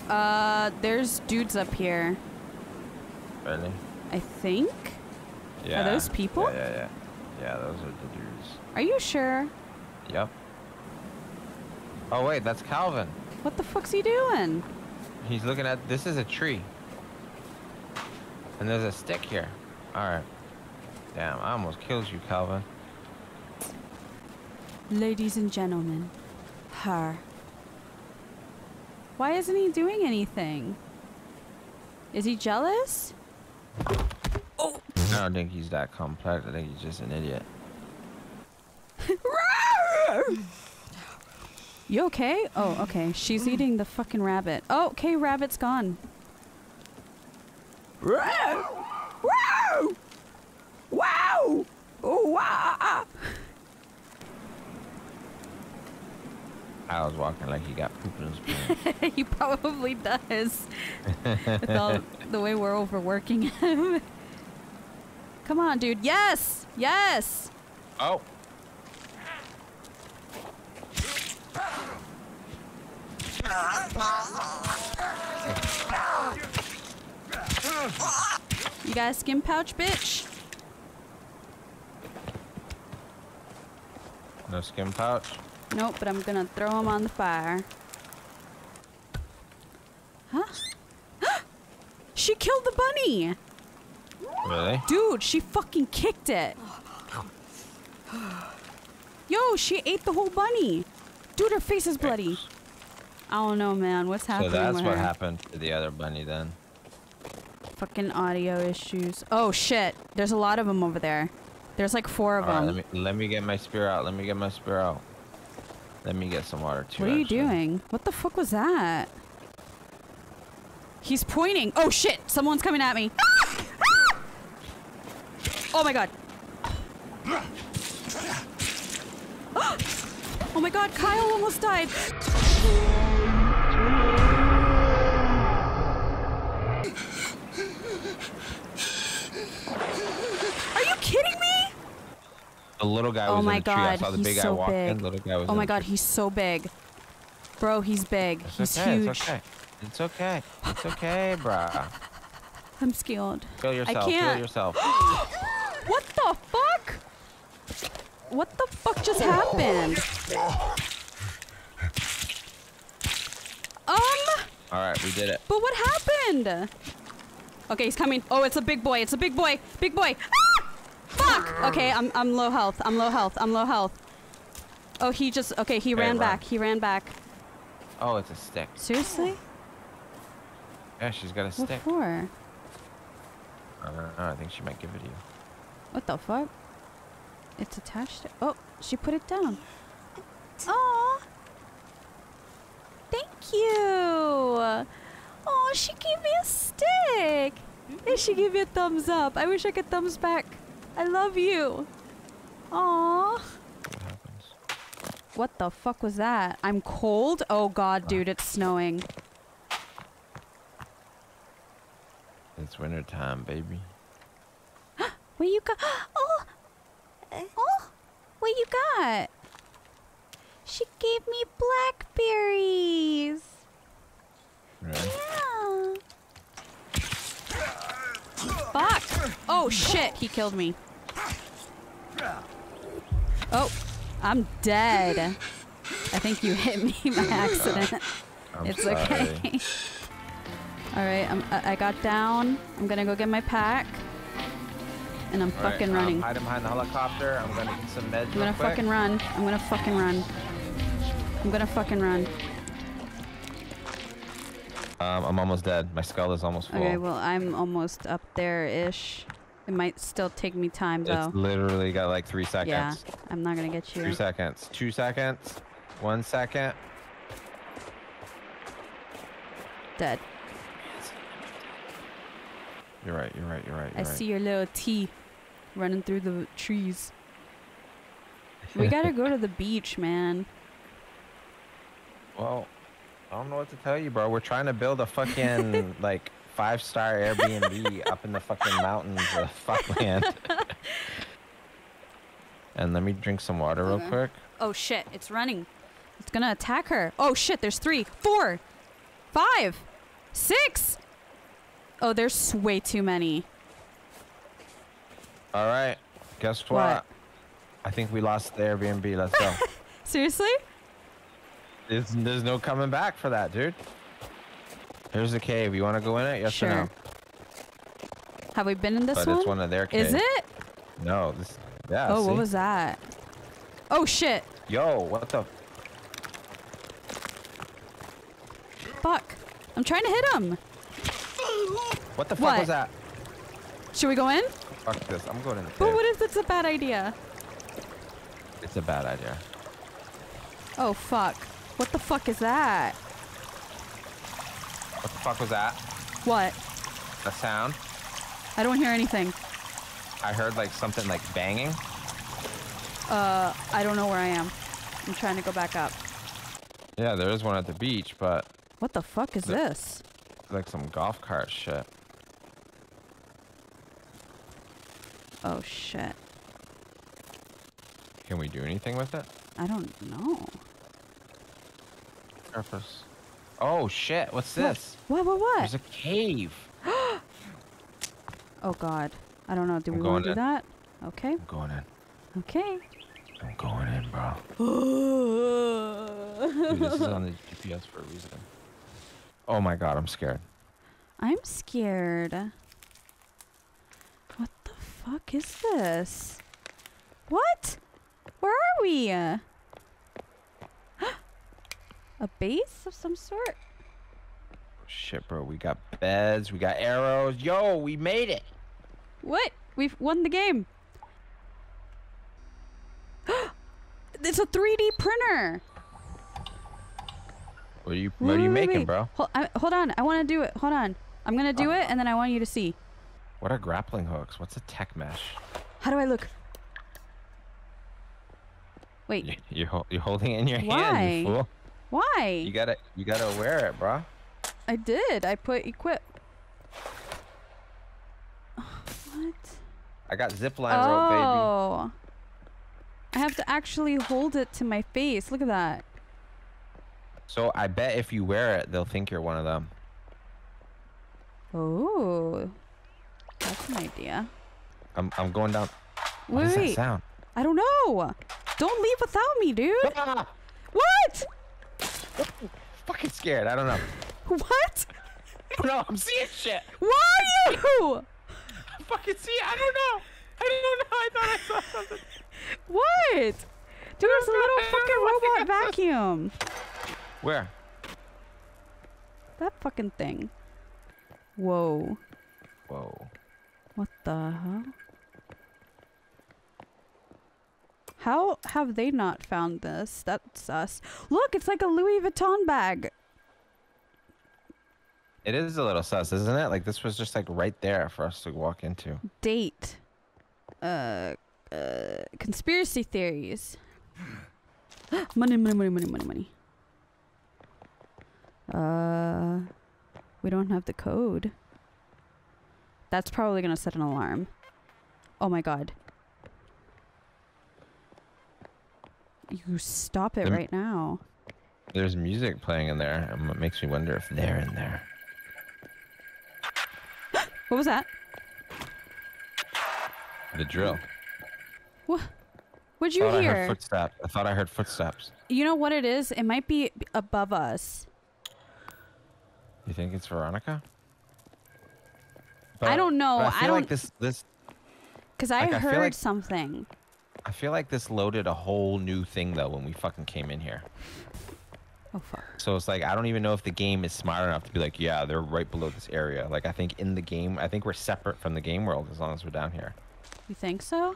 There's dudes up here. Really? I think? Yeah. Are those people? Yeah, those are the dudes. Are you sure? Yep. Oh, wait, that's Calvin. What the fuck's he doing? He's looking at... This is a tree. And there's a stick here. Alright. Damn, I almost killed you, Calvin. Ladies and gentlemen, her. Why isn't he doing anything? Is he jealous? Oh! I don't think he's that complex. I think he's just an idiot. You okay? Oh, okay. She's eating the fucking rabbit. Oh, okay, rabbit's gone. Wow! Wow! Oh, wow! I was walking like he got poop in his pants. He probably does. With all the way we're overworking him. Come on, dude. Yes! Yes! Oh! You got a skin pouch, bitch? No skin pouch? Nope, but I'm gonna throw him on the fire. Huh? She killed the bunny! Really? Dude, she fucking kicked it. Yo, she ate the whole bunny. Dude, her face is bloody. I don't know, man. What's happening So that's with what her? happened to the other bunny then. Fucking audio issues. Oh, shit. There's a lot of them over there. There's like 4 of them. Alright, let me get my spear out. Let me get my spear out. Let me get some water too. What are you doing? What the fuck was that? He's pointing. Oh, shit. Someone's coming at me. Ah! Ah! Oh, my God. Oh, my God. Kyle almost died. Are you kidding me? The little guy was Oh my in the tree. I God, saw the he's big guy so walk big. in. The little guy was Oh in my the God, tree. he's so big. Bro, he's big. He's okay, huge. It's okay. It's okay. It's okay, bruh. I'm scared. Kill yourself. I can't. Kill yourself. What the fuck? What the fuck just happened? All right, we did it. But what happened? Okay, he's coming. Oh, it's a big boy. It's a big boy. Big boy. Ah! Fuck. Okay, I'm low health. I'm low health. I'm low health. Oh, he just. Okay, he ran back. He ran back. Oh, it's a stick. Seriously? Yeah, she's got a stick. What for? I don't know. I think she might give it to you. What the fuck? It's attached to... Oh, she put it down. Aw. Thank you. Oh, she gave me a stick. And she gave me a thumbs up. I wish I could thumbs back. I love you. Aw. What happens? What the fuck was that? I'm cold? Oh god, dude, it's snowing. It's winter time, baby. What you got? Oh! Oh! What you got? She gave me blackberries. Really? Yeah. Fuck! Oh shit, he killed me. Oh, I'm dead. I think you hit me by accident. It's sorry. okay. Alright, I got down. I'm gonna go get my pack. And I'm fucking running. Hide him behind the helicopter. I'm gonna get some meds. I'm gonna fucking run. I'm gonna fucking run. I'm gonna fucking run. I'm almost dead. My skull is almost full. Okay, well, I'm almost up there-ish. It might still take me time, though. It's literally got like 3 seconds. Yeah, I'm not gonna get you. 3 seconds. 2 seconds. 1 second. Dead. You're right. You're right. You're right. I see your little T running through the trees. We gotta go to the beach, man. Well, I don't know what to tell you, bro. We're trying to build a fucking like 5-star Airbnb up in the fucking mountains of fuckland. And let me drink some water real quick. Oh shit, it's running. It's gonna attack her. Oh shit, there's 3, 4, 5. 6! Oh, there's way too many. All right. Guess what? What? I think we lost the Airbnb. Let's go. Seriously? There's no coming back for that, dude. Here's the cave. You want to go in it? Yes or Sure. no? Have we been in this But one? it's one of their caves. Is it? No. This. Yeah. Oh, see? what was that? Oh, shit. Yo, what the? Fuck. I'm trying to hit him. What the fuck What? was that? Should we go in? Fuck this. I'm going in the cave. But what if it's a bad idea? It's a bad idea. Oh, fuck. What the fuck is that? What the fuck was that? What? The sound? I don't hear anything. I heard like something like banging. I don't know where I am. I'm trying to go back up. Yeah, there is one at the beach, but What the fuck is this? like some golf cart shit. Oh, shit. Can we do anything with it? I don't know. Purpose. Oh shit! What's this? What? There's a cave. Oh, God. I don't know. Do we I'm want to going do in. that? Okay. I'm going in. Okay. I'm going in, bro. Dude, this is on the GPS for a reason. Oh my god, I'm scared. I'm scared. What the fuck is this? What? Where are we? A base of some sort? Shit, bro. We got beds. We got arrows. Yo, we made it. What? We've won the game. It's a 3D printer. What are you Wait, making, wait. bro? Hold on. I want to do it. Hold on. I'm going to do it, and then I want you to see. What are grappling hooks? What's a tech mesh? How do I look? Wait. You're holding it in your Why? hand, you fool. Why? You gotta wear it, bro. I did. I put equip. What? I got zipline rope, baby. Oh. I have to actually hold it to my face. Look at that. So I bet if you wear it, they'll think you're one of them. Oh. That's an idea. I'm going down. What is Wait. that sound? I don't know. Don't leave without me, dude. Ah! What? Fucking scared. I don't know. What? No, I'm seeing shit. Why are you? I fucking see it. I don't know. I thought I saw something. What? Dude, there's a little fucking robot vacuum. Where? That fucking thing. Whoa. Whoa. What the hell? How have they not found this? That's sus. Look, it's like a Louis Vuitton bag. It is a little sus, isn't it? Like this was just like right there for us to walk into. Date. Conspiracy theories. Money. We don't have the code. That's probably gonna set an alarm. Oh my god. You stop it right now. There's music playing in there, and it makes me wonder if they're in there. What was that? The drill. What? What'd you I heard hear? footsteps. I thought I heard footsteps. You know what it is? It might be above us. You think it's Veronica? I don't know. But I I feel don't. like this. Because I like, I feel heard like- something. I feel like this loaded a whole new thing though when we fucking came in here. Oh fuck. So it's like I don't even know if the game is smart enough to be like, yeah, they're right below this area. Like I think in the game, I think we're separate from the game world as long as we're down here. You think so?